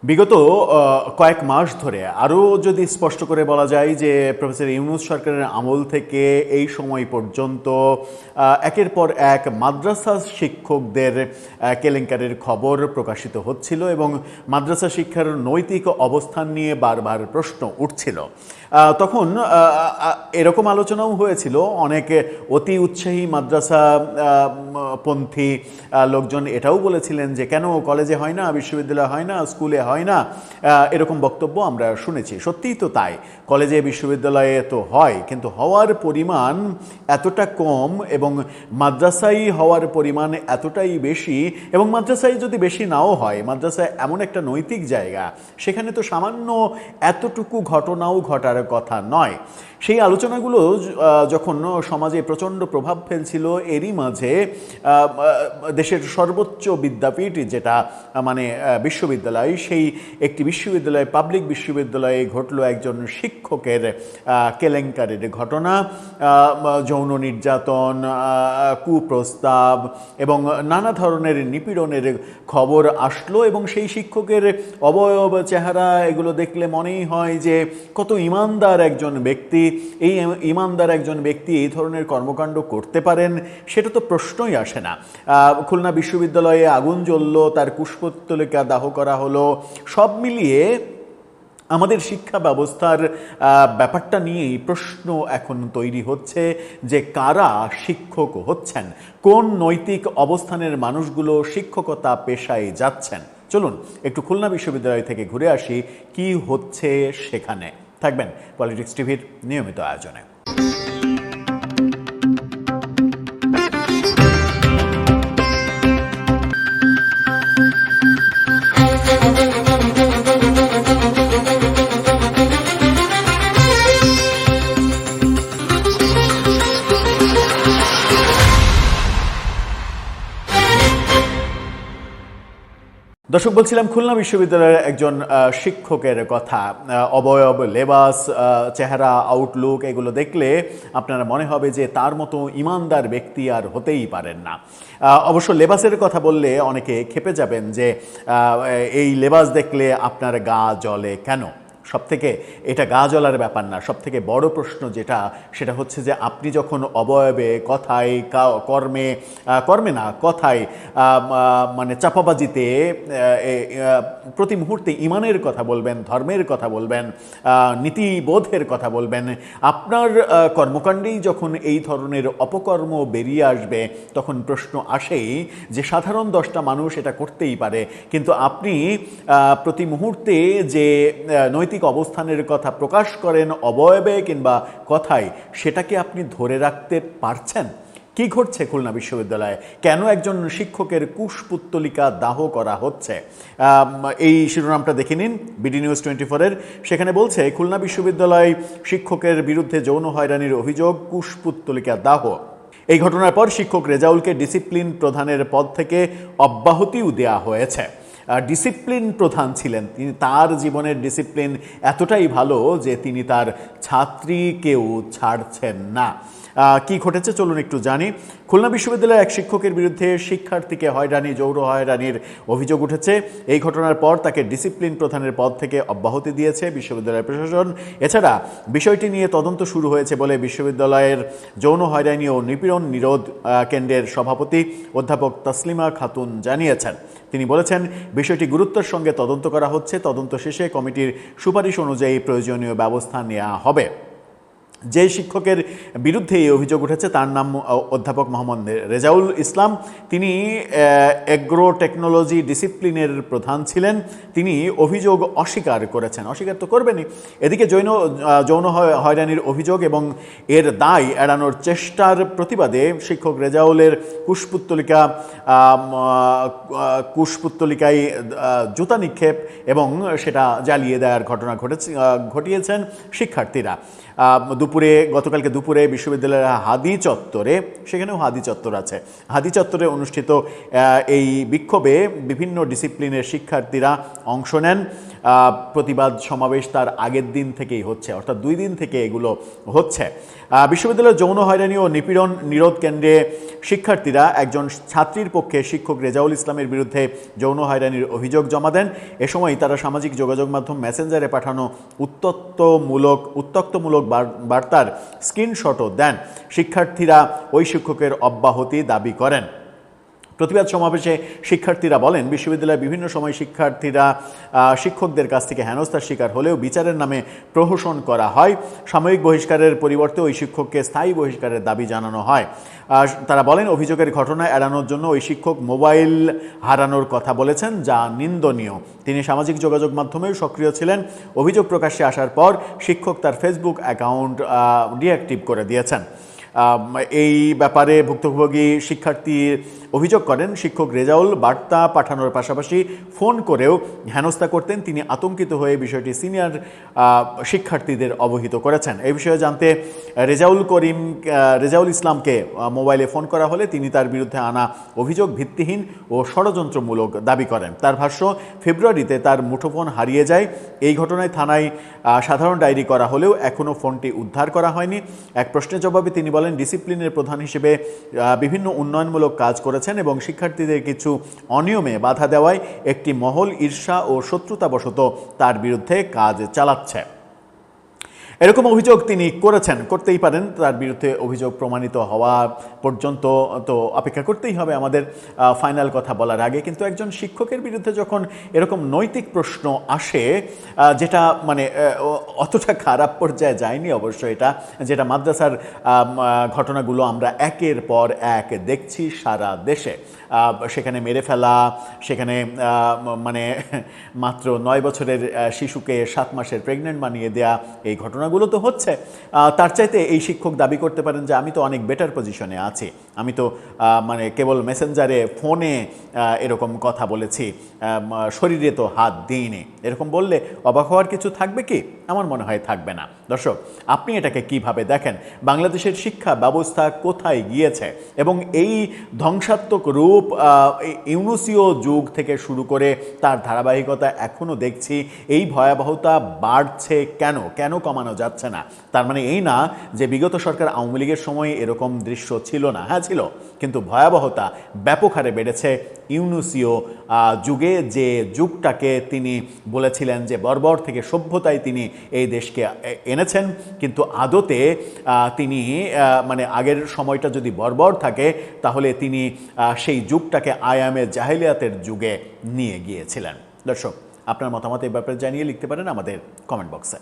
বিগত কয়েক মাস ধরে আরও যদি স্পষ্ট করে বলা যায় যে প্রফেসর ইউনূস সরকারের আমল থেকে এই সময় পর্যন্ত একের পর এক মাদ্রাসা শিক্ষকদের কেলেঙ্কারির খবর প্রকাশিত হচ্ছিল এবং মাদ্রাসা শিক্ষার নৈতিক অবস্থান নিয়ে বারবার প্রশ্ন উঠছিল। তখন এরকম আলোচনাও হয়েছিল, অনেক অতি উৎসাহী মাদ্রাসা পন্থী লোকজন এটাও বলেছিলেন যে কেন কলেজে হয় না, বিশ্ববিদ্যালয়ে হয় না, স্কুলে হয় না, এরকম বক্তব্য আমরা শুনেছি। সত্যিই তো তাই, কলেজে বিশ্ববিদ্যালয়ে তো হয়, কিন্তু হওয়ার পরিমাণ এতটা কম এবং মাদ্রাসায় হওয়ার পরিমাণ এতটাই বেশি। এবং মাদ্রাসায় যদি বেশি নাও হয়, মাদ্রাসায় এমন একটা নৈতিক জায়গা, সেখানে তো সামান্য এতটুকু ঘটনাও ঘটার কথা নয়। সেই আলোচনাগুলো যখন সমাজে প্রচণ্ড প্রভাব ফেলছিল, এরই মাঝে দেশের সর্বোচ্চ বিদ্যাপীঠ যেটা মানে বিশ্ববিদ্যালয়, সেই একটি বিশ্ববিদ্যালয়, পাবলিক বিশ্ববিদ্যালয়ে ঘটল একজন শিক্ষকের কেলেঙ্কারির ঘটনা। যৌন নির্যাতন, কুপ্রস্তাব এবং নানা ধরনের নিপীড়নের খবর আসলো এবং সেই শিক্ষকের অবয়ব, চেহারা এগুলো দেখলে মনেই হয় যে কত ইমানদার একজন ব্যক্তি। এই ইমানদার একজন ব্যক্তি এই ধরনের কর্মকাণ্ড করতে পারেন, সেটা তো প্রশ্নই আসে না। খুলনা বিশ্ববিদ্যালয়ে আগুন জ্বলল, তার কুশপুত্তলিকা দাহ করা হলো। সব মিলিয়ে আমাদের শিক্ষা ব্যবস্থার ব্যাপারটা নিয়েই প্রশ্ন এখন তৈরি হচ্ছে যে কারা শিক্ষক হচ্ছেন, কোন নৈতিক অবস্থানের মানুষগুলো শিক্ষকতা পেশায় যাচ্ছেন। চলুন একটু খুলনা বিশ্ববিদ্যালয় থেকে ঘুরে আসি কি হচ্ছে সেখানে। থাকবেন পলিটিক্স টিভির নিয়মিত আয়োজনে। দর্শক, বলছিলাম খুলনা বিশ্ববিদ্যালয়ের একজন শিক্ষকের কথা। অবয়ব, লেবাস, চেহারা, আউটলুক এগুলো দেখলে আপনারা মনে হবে যে তার মতো ইমানদার ব্যক্তি আর হতেই পারেন না। অবশ্য লেবাসের কথা বললে অনেকে ক্ষেপে যাবেন যে এই লেবাস দেখলে আপনার গা জ্বলে কেন। সবথেকে এটা গা জ্বলার ব্যাপার না, সবথেকে বড় প্রশ্ন যেটা, সেটা হচ্ছে যে আপনি যখন অবয়বে, কথায়, কর্মে না কথায়, মানে চাপাবাজিতে প্রতি মুহূর্তে ইমানের কথা বলবেন, ধর্মের কথা বলবেন, নীতিবোধের কথা বলবেন, আপনার কর্মকাণ্ডেই যখন এই ধরনের অপকর্ম বেরিয়ে আসবে, তখন প্রশ্ন আসেই যে সাধারণ 10টা মানুষ এটা করতেই পারে, কিন্তু আপনি প্রতি মুহূর্তে যে নৈতিক অবস্থানের কথা প্রকাশ করেন অবয়বে কিংবা কথায়, সেটাকে আপনি ধরে রাখতে পারছেন? কি ঘটছে খুলনা বিশ্ববিদ্যালয়ে? কেন একজন শিক্ষকের কুশপুত্তলিকা দাহ করা হচ্ছে? এই শিরোনামটা দেখে নিন বিডি নিউজ 24-এর। সেখানে বলছে, খুলনা বিশ্ববিদ্যালয় শিক্ষকের বিরুদ্ধে যৌন হয়রানির অভিযোগ, কুশপুত্তলিকা দাহ। এই ঘটনার পর শিক্ষক রেজাউলকে ডিসিপ্লিন প্রধানের পদ থেকে অব্যাহতিও দেওয়া হয়েছে। ডিসিপ্লিন প্রধান ছিলেন তিনি, তার জীবনের ডিসিপ্লিন এতটাই ভালো যে তিনি তার ছাত্রীকেও ছাড়ছেন না। কি ঘটেছে চলুন একটু জানি। খুলনা বিশ্ববিদ্যালয়ের এক শিক্ষকের বিরুদ্ধে শিক্ষার্থীকে হয়রানি, যৌন হয়রানির অভিযোগ উঠেছে। এই ঘটনার পর তাকে ডিসিপ্লিন প্রধানের পদ থেকে অব্যাহতি দিয়েছে বিশ্ববিদ্যালয় প্রশাসন। এছাড়া বিষয়টি নিয়ে তদন্ত শুরু হয়েছে বলে বিশ্ববিদ্যালয়ের যৌন হয়রানি ও নিপীড়ন নিরোধ কেন্দ্রের সভাপতি অধ্যাপক তাসলিমা খাতুন জানিয়েছেন। তিনি বলেছেন, বিষয়টি গুরুত্বের সঙ্গে তদন্ত করা হচ্ছে, তদন্ত শেষে কমিটির সুপারিশ অনুযায়ী প্রয়োজনীয় ব্যবস্থা নেওয়া হবে। যে শিক্ষকের বিরুদ্ধে এই অভিযোগ উঠেছে তার নাম অধ্যাপক মোহাম্মদ রেজাউল ইসলাম। তিনি এগ্রো টেকনোলজি ডিসিপ্লিনের প্রধান ছিলেন। তিনি অভিযোগ অস্বীকার করেছেন, অস্বীকার তো করবেনই। এদিকে যৌন হয়রানির অভিযোগ এবং এর দায় এড়ানোর চেষ্টার প্রতিবাদে শিক্ষক রেজাউলের কুশপুত্তলিকায় জুতা নিক্ষেপ এবং সেটা জ্বালিয়ে দেওয়ার ঘটনা ঘটিয়েছেন শিক্ষার্থীরা। গতকালকে দুপুরে বিশ্ববিদ্যালয়ের হাদি চত্বরে, সেখানেও হাদি চত্বর আছে, হাদি চত্বরে অনুষ্ঠিত এই বিক্ষোভে বিভিন্ন ডিসিপ্লিনের শিক্ষার্থীরা অংশ নেন। প্রতিবাদ সমাবেশ তার আগের দিন থেকেই হচ্ছে, অর্থাৎ 2 দিন থেকে এগুলো হচ্ছে। বিশ্ববিদ্যালয়ের যৌন হয়রানি ও নিপীড়ন নিরোধ কেন্দ্রে শিক্ষার্থীরা একজন ছাত্রীর পক্ষে শিক্ষক রেজাউল ইসলামের বিরুদ্ধে যৌন হয়রানির অভিযোগ জমা দেন। এ সময় তারা সামাজিক যোগাযোগ মাধ্যম মেসেঞ্জারে পাঠানো উত্ত্যক্তমূলক বার্তার স্ক্রিনশটও দেন। শিক্ষার্থীরা ওই শিক্ষকের অব্যাহতি দাবি করেন। প্রতিবাদ সমাবেশে শিক্ষার্থীরা বলেন, বিশ্ববিদ্যালয়ে বিভিন্ন সময় শিক্ষার্থীরা শিক্ষকদের কাছ থেকে হেনস্থার শিকার হলেও বিচারের নামে প্রহসন করা হয়। সাময়িক বহিষ্কারের পরিবর্তে ওই শিক্ষককে স্থায়ী বহিষ্কারের দাবি জানানো হয়। তারা বলেন, অভিযোগের ঘটনা এড়ানোর জন্য ওই শিক্ষক মোবাইল হারানোর কথা বলেছেন, যা নিন্দনীয়। তিনি সামাজিক যোগাযোগ মাধ্যমেও সক্রিয় ছিলেন। অভিযোগ প্রকাশ্যে আসার পর শিক্ষক তার ফেসবুক অ্যাকাউন্ট ডিঅ্যাক্টিভ করে দিয়েছেন। এই ব্যাপারে ভুক্তভোগী শিক্ষার্থী অভিযোগ করেন, শিক্ষক রেজাউল বার্তা পাঠানোর পাশাপাশি ফোন করেও হেনস্থা করতেন। তিনি আতঙ্কিত হয়ে বিষয়টি সিনিয়র শিক্ষার্থীদের অবহিত করেছেন। এই বিষয়ে জানতে রেজাউল ইসলামকে মোবাইলে ফোন করা হলে তিনি তার বিরুদ্ধে আনা অভিযোগ ভিত্তিহীন ও ষড়যন্ত্রমূলক দাবি করেন। তার ভাষ্য, ফেব্রুয়ারিতে তার মুঠোফোন হারিয়ে যায়। এই ঘটনায় থানায় সাধারণ ডায়েরি করা হলেও এখনও ফোনটি উদ্ধার করা হয়নি। এক প্রশ্নের জবাবে তিনি বলেন, ডিসিপ্লিনের প্রধান হিসেবে বিভিন্ন উন্নয়নমূলক কাজ করেছেন এবং শিক্ষার্থীদের কিছু অনিয়মে বাধা দেওয়ায় একটি মহল ঈর্ষা ও শত্রুতাবশত তার বিরুদ্ধে কাজ চালাচ্ছে। এরকম অভিযোগ তিনি করতেই পারেন। তার বিরুদ্ধে অভিযোগ প্রমাণিত হওয়া পর্যন্ত তো অপেক্ষা করতেই হবে আমাদের ফাইনাল কথা বলার আগে। কিন্তু একজন শিক্ষকের বিরুদ্ধে যখন এরকম নৈতিক প্রশ্ন আসে, যেটা মানে অতটা খারাপ পর্যায়ে যায়নি অবশ্য, এটা যেটা মাদ্রাসার ঘটনাগুলো আমরা একের পর এক দেখছি সারা দেশে, সেখানে মেরে ফেলা, সেখানে মানে মাত্র 9 বছরের শিশুকে 7 মাসের প্রেগনেন্ট বানিয়ে দেয়া, এই ঘটনাগুলো তো হচ্ছে। তার চাইতে এই শিক্ষক দাবি করতে পারেন যে আমি তো অনেক বেটার পজিশনে আছি, আমি তো মানে কেবল মেসেঞ্জারে ফোনে এরকম কথা বলেছি, শরীরে তো হাত দিইনি। এরকম বললে অবাক হওয়ার কিছু থাকবে কি? আমার মনে হয় থাকবে না। দর্শক, আপনি এটাকে কিভাবে দেখেন? বাংলাদেশের শিক্ষা ব্যবস্থা কোথায় গিয়েছে? এবং এই ধ্বংসাত্মক রূপ ইউনুসীয় যুগ থেকে শুরু করে তার ধারাবাহিকতা এখনও দেখছি। এই ভয়াবহতা বাড়ছে কেন কমানো যাচ্ছে না? তার মানে এই না যে বিগত সরকার আওয়ামী লীগের সময় এরকম দৃশ্য ছিল না। হ্যাঁ ছিল, কিন্তু ভয়াবহতা ব্যাপক হারে বেড়েছে ইউনুসীয় যুগে, যে যুগটাকে তিনি বলেছিলেন যে বর্বর থেকে সভ্যতায় তিনি এই দেশকে এনেছেন। কিন্তু আদতে তিনি মানে আগের সময়টা যদি বর্বর থাকে, তাহলে তিনি সেই যুগটাকে আয়ামে জাহেলিয়াতের যুগে নিয়ে গিয়েছিলেন। দর্শক, আপনার মতামত এই ব্যাপারে জানিয়ে লিখতে পারেন আমাদের কমেন্ট বক্সে।